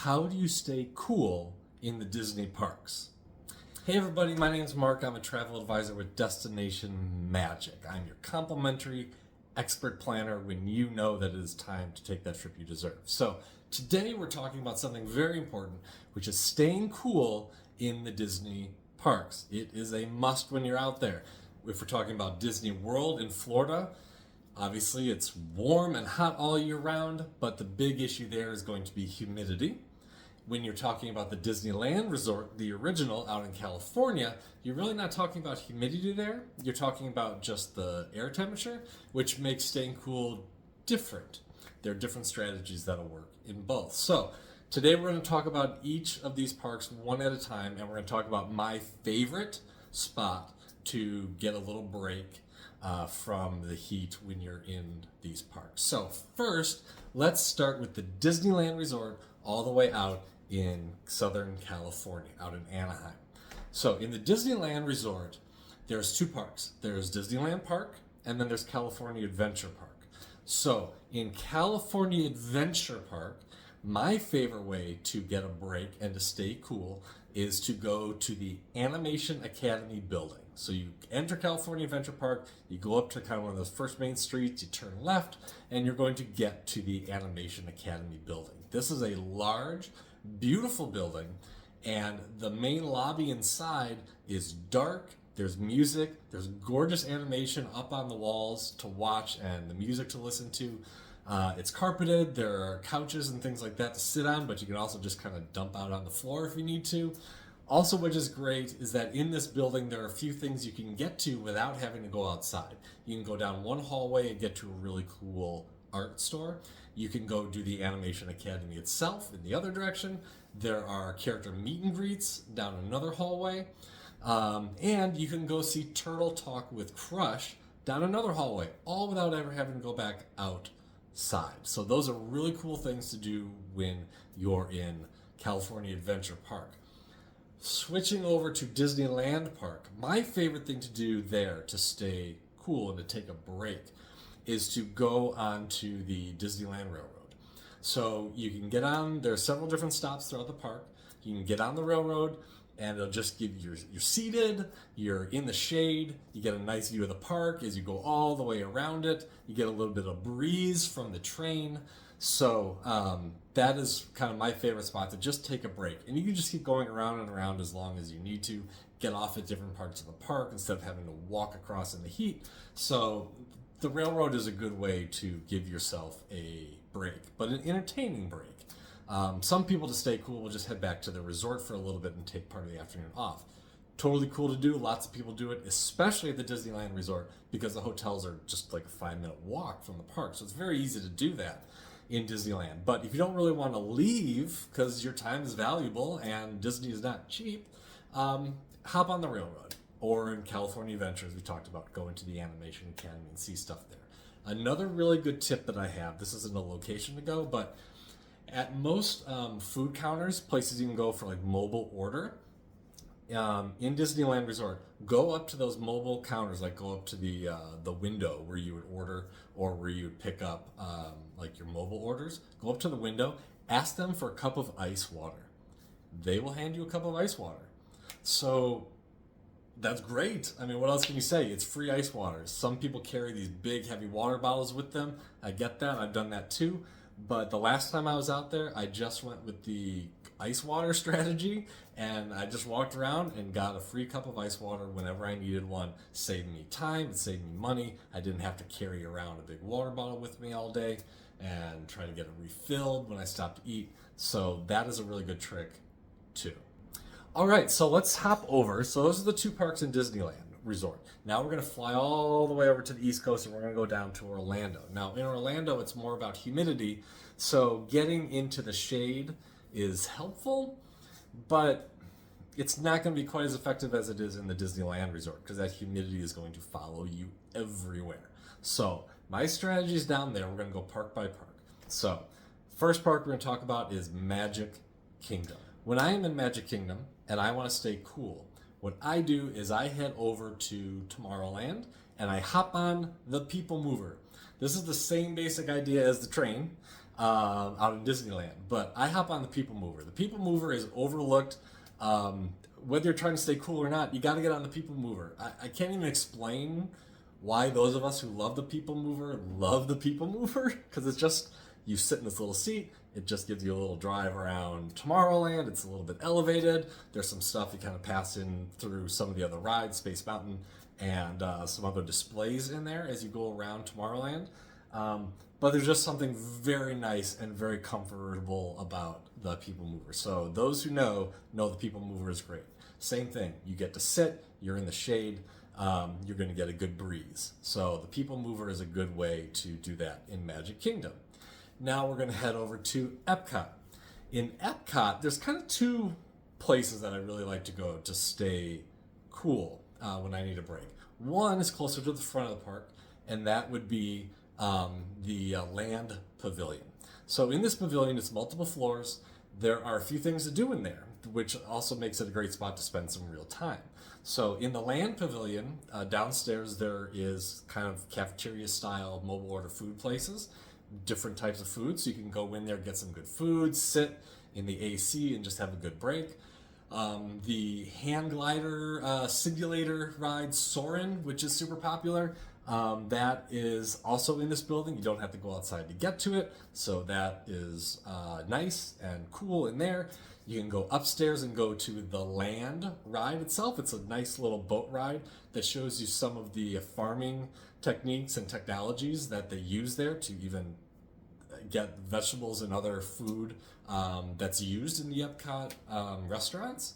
How do you stay cool in the Disney parks? Hey everybody, my name is Mark. I'm a travel advisor with Destination Magic. I'm your complimentary expert planner when you know that it is time to take that trip you deserve. So today we're talking about something very important, which is staying cool in the Disney parks. It is a must when you're out there. If we're talking about Disney World in Florida, obviously it's warm and hot all year round, but the big issue there is going to be humidity. When you're talking about the Disneyland resort, the original out in California, you're really not talking about humidity there. You're talking about just the air temperature, which makes staying cool different. There are different strategies that'll work in both. So today we're going to talk about each of these parks one at a time, and we're going to talk about my favorite spot to get a little break from the heat when you're in these parks. So first, let's start with the Disneyland Resort all the way out in Southern California, out in Anaheim. So in the Disneyland Resort, there's two parks. There's Disneyland Park, and then there's California Adventure Park. So in California Adventure Park, my favorite way to get a break and to stay cool is to go to the Animation Academy building. So you enter California Adventure Park, you go up to kind of one of those first main streets, you turn left, and you're going to get to the Animation Academy building. This is a large, beautiful building, and the main lobby inside is dark. There's music, there's gorgeous animation up on the walls to watch and the music to listen to. It's carpeted, there are couches and things like that to sit on, but you can also just kind of dump out on the floor if you need to. Also, which is great, is that in this building there are a few things you can get to without having to go outside. You can go down one hallway and get to a really cool art store. You can go do the Animation Academy itself in the other direction. There are character meet and greets down another hallway. And you can go see Turtle Talk with Crush down another hallway, all without ever having to go back outside. So those are really cool things to do when you're in California Adventure Park. Switching over to Disneyland Park, my favorite thing to do there to stay cool and to take a break is to go onto the Disneyland Railroad. So you can get on, there are several different stops throughout the park. You can get on the railroad and it'll just give you, you're seated, you're in the shade, you get a nice view of the park as you go all the way around it. You get a little bit of breeze from the train. So that is kind of my favorite spot to just take a break. And you can just keep going around and around as long as you need to. Get off at different parts of the park instead of having to walk across in the heat. So the railroad is a good way to give yourself a break, but an entertaining break. Some people, to stay cool, will just head back to the resort for a little bit and take part of the afternoon off. Totally cool to do. Lots of people do it, especially at the Disneyland Resort, because the hotels are just like a 5-minute walk from the park. So it's very easy to do that in Disneyland. But if you don't really want to leave because your time is valuable and Disney is not cheap, hop on the railroad. Or in California Adventures, we talked about going to the Animation Academy and see stuff there. Another really good tip that I have, this isn't a location to go, but at most food counters, places you can go for like mobile order, in Disneyland Resort, go up to those mobile counters, like go up to the window where you would order or where you would pick up like your mobile orders. Go up to the window, ask them for a cup of ice water. They will hand you a cup of ice water. So that's great. I mean, what else can you say? It's free ice water. Some people carry these big, heavy water bottles with them. I get that. I've done that too. But the last time I was out there, I just went with the ice water strategy, and I just walked around and got a free cup of ice water whenever I needed one. Saved me time, it saved me money. I didn't have to carry around a big water bottle with me all day and try to get it refilled when I stopped to eat. So that is a really good trick too. All right, so let's hop over. So those are the two parks in Disneyland Resort. Now we're going to fly all the way over to the East Coast and we're going to go down to Orlando. Now in Orlando, it's more about humidity, so getting into the shade is helpful, but it's not going to be quite as effective as it is in the Disneyland Resort because that humidity is going to follow you everywhere. So my strategy is down there. We're going to go park by park. So first park we're going to talk about is Magic Kingdom. When I am in Magic Kingdom and I want to stay cool, what I do is I head over to Tomorrowland and I hop on the People Mover. This is the same basic idea as the train. out in Disneyland. But I hop on the People Mover. The People Mover is overlooked. Whether you're trying to stay cool or not, you got to get on the People Mover. I can't even explain why those of us who love the People Mover, because it's just, you sit in this little seat, it just gives you a little drive around Tomorrowland. It's a little bit elevated. There's some stuff you kind of pass in through some of the other rides, Space Mountain, and some other displays in there as you go around Tomorrowland. But there's just something very nice and very comfortable about the People Mover. So those who know the People Mover is great. Same thing, you get to sit, you're in the shade, you're going to get a good breeze. So the People Mover is a good way to do that in Magic Kingdom. Now we're going to head over to Epcot. In Epcot, there's kind of two places that I really like to go to stay cool when I need a break. One is closer to the front of the park, and that would be the Land Pavilion. So in this pavilion, it's multiple floors. There are a few things to do in there, which also makes it a great spot to spend some real time. So in the Land Pavilion, downstairs there is kind of cafeteria-style mobile order food places, different types of food. So you can go in there, get some good food, sit in the AC and just have a good break. The hand glider simulator ride Soarin', which is super popular, that is also in this building. You don't have to go outside to get to it, so that is nice and cool in there. You can go upstairs and go to the Land ride itself. It's a nice little boat ride that shows you some of the farming techniques and technologies that they use there to even get vegetables and other food that's used in the Epcot restaurants.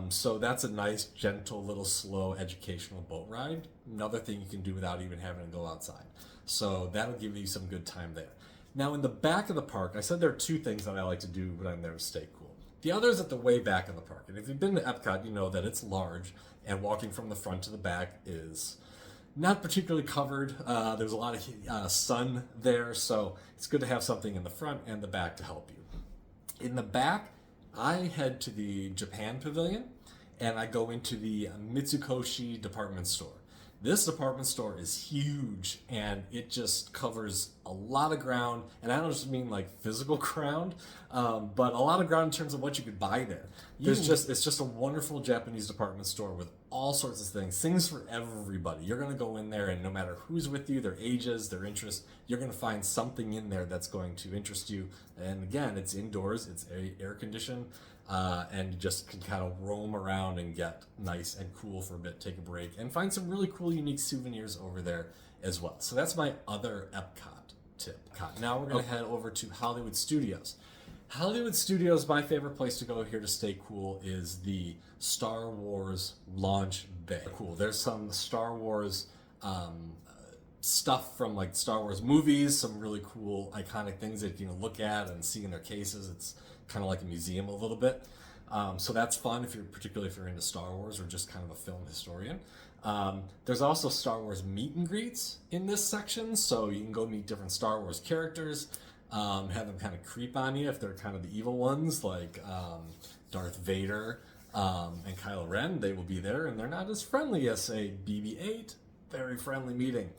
So that's a nice, gentle, little slow educational boat ride. Another thing you can do without even having to go outside. So that'll give you some good time there. Now in the back of the park, I said there are two things that I like to do when I'm there to stay cool. The other is at the way back of the park. And if you've been to Epcot, you know that it's large, and walking from the front to the back is not particularly covered. There's a lot of sun there, so it's good to have something in the front and the back to help you. In the back, I head to the Japan Pavilion, and I go into the Mitsukoshi department store. This department store is huge, and it just covers a lot of ground, and I don't just mean like physical ground, but a lot of ground in terms of what you could buy there. It's just a wonderful Japanese department store with all sorts of things for everybody. You're going to go in there, and no matter who's with you, their ages, their interests, you're going to find something in there that's going to interest you. And again, it's indoors, it's air conditioned, and you just can kind of roam around and get nice and cool for a bit, take a break, and find some really cool, unique souvenirs over there as well. So that's my other Epcot tip. Now we're going to head over to Hollywood Studios. Hollywood Studios, my favorite place to go here to stay cool is the Star Wars launch bay. Cool. There's some Star Wars stuff from like Star Wars movies, some really cool iconic things that you can look at and see in their cases. It's kind of like a museum a little bit. So that's fun particularly if you're into Star Wars or just kind of a film historian. There's also Star Wars meet and greets in this section, so you can go meet different Star Wars characters, have them kind of creep on you if they're kind of the evil ones, like Darth Vader and Kylo Ren. They will be there, and they're not as friendly as, say, BB-8. Very friendly meeting.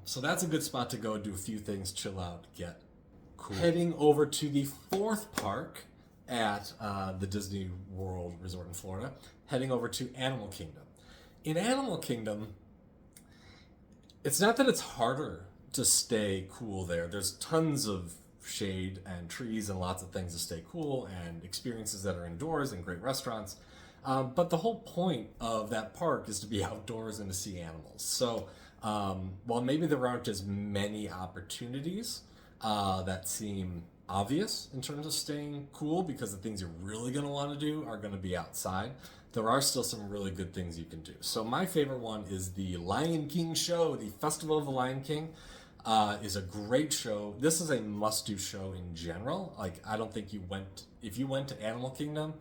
So that's a good spot to go do a few things, chill out, get cool. Heading over to the fourth park at the Disney World Resort in Florida, heading over to Animal Kingdom. In Animal Kingdom, it's not that it's harder to stay cool there. There's tons of shade and trees and lots of things to stay cool and experiences that are indoors and great restaurants. But the whole point of that park is to be outdoors and to see animals. So while maybe there aren't as many opportunities that seem obvious in terms of staying cool, because the things you're really going to want to do are going to be outside, there are still some really good things you can do. So my favorite one is the Lion King show. The Festival of the Lion King is a great show. This is a must-do show in general. Like, I don't think if you went to Animal Kingdom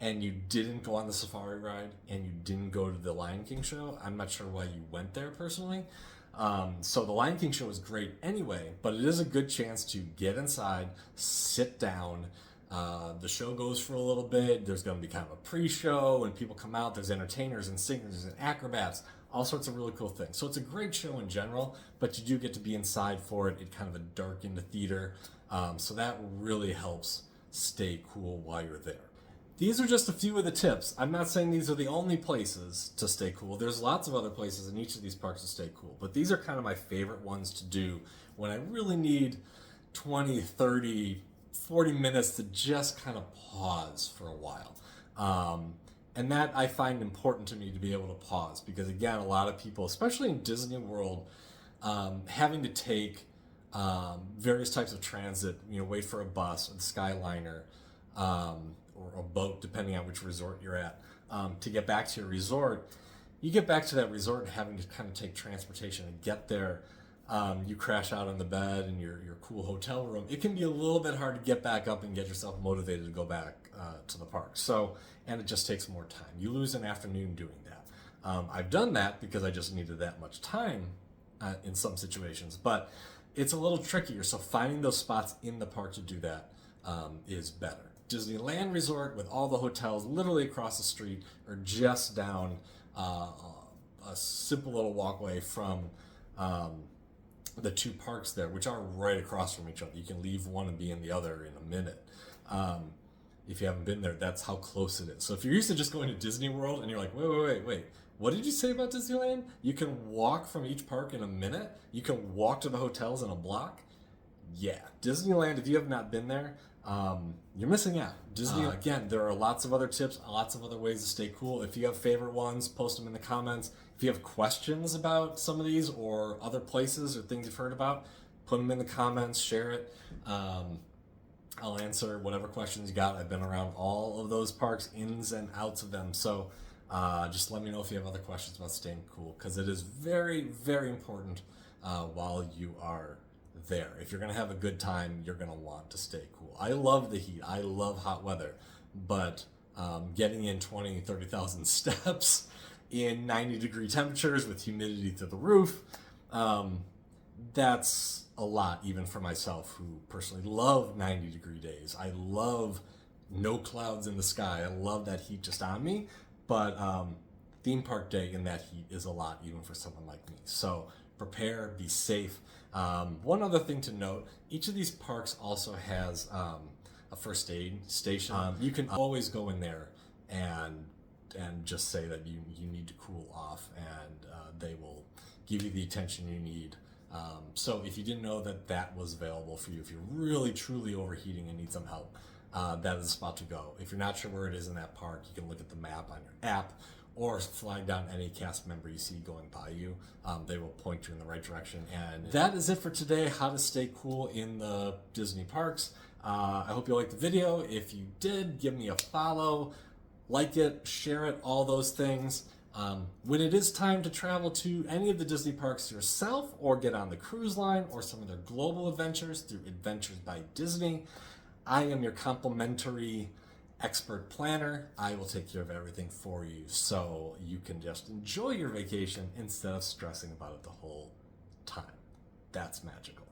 and you didn't go on the safari ride and you didn't go to the Lion King show, I'm not sure why you went there personally. So the Lion King show is great anyway, but it is a good chance to get inside, sit down. The show goes for a little bit. There's going to be kind of a pre-show and people come out. There's entertainers and singers and acrobats, all sorts of really cool things. So it's a great show in general, but you do get to be inside for it. It kind of a darkened theater. So that really helps stay cool while you're there. These are just a few of the tips. I'm not saying these are the only places to stay cool. There's lots of other places in each of these parks to stay cool, but these are kind of my favorite ones to do when I really need 20, 30, 40 minutes to just kind of pause for a while. And that I find important to me, to be able to pause, because again, a lot of people, especially in Disney World, having to take various types of transit, wait for a bus or the Skyliner, or a boat, depending on which resort you're at, to get back to your resort. You get back to that resort and having to kind of take transportation and get there. You crash out on the bed in your cool hotel room. It can be a little bit hard to get back up and get yourself motivated to go back to the park. And it just takes more time. You lose an afternoon doing that. I've done that because I just needed that much time in some situations, but it's a little trickier. So finding those spots in the park to do that is better. Disneyland Resort, with all the hotels literally across the street, or just down a simple little walkway from the two parks there, which are right across from each other. You can leave one and be in the other in a minute. If you haven't been there, that's how close it is. So if you're used to just going to Disney World and you're like, wait, what did you say about Disneyland? You can walk from each park in a minute. You can walk to the hotels in a block. Yeah, Disneyland, if you have not been there, you're missing out. Again, there are lots of other tips, lots of other ways to stay cool. If you have favorite ones, post them in the comments. If you have questions about some of these or other places or things you've heard about, put them in the comments, share it. I'll answer whatever questions you got. I've been around all of those parks, ins and outs of them. So just let me know if you have other questions about staying cool, because it is very, very important while you are there. If you're going to have a good time, you're going to want to stay cool. I love the heat. I love hot weather, but getting in 20, 30,000 steps in 90-degree temperatures with humidity to the roof, that's a lot, even for myself, who personally love 90-degree days. I love no clouds in the sky. I love that heat just on me, but theme park day in that heat is a lot, even for someone like me. So prepare, be safe. One other thing to note, each of these parks also has a first aid station. You can always go in there and just say that you need to cool off, and they will give you the attention you need. So if you didn't know that was available for you, if you're really truly overheating and need some help, that is the spot to go. If you're not sure where it is in that park, you can look at the map on your app, or flag down any cast member you see going by you. They will point you in the right direction. And that is it for today, how to stay cool in the Disney parks. I hope you liked the video. If you did, give me a follow, like it, share it, all those things. When it is time to travel to any of the Disney parks yourself, or get on the cruise line or some of their global adventures through Adventures by Disney, I am your complimentary expert planner. I will take care of everything for you, so you can just enjoy your vacation instead of stressing about it the whole time. That's magical.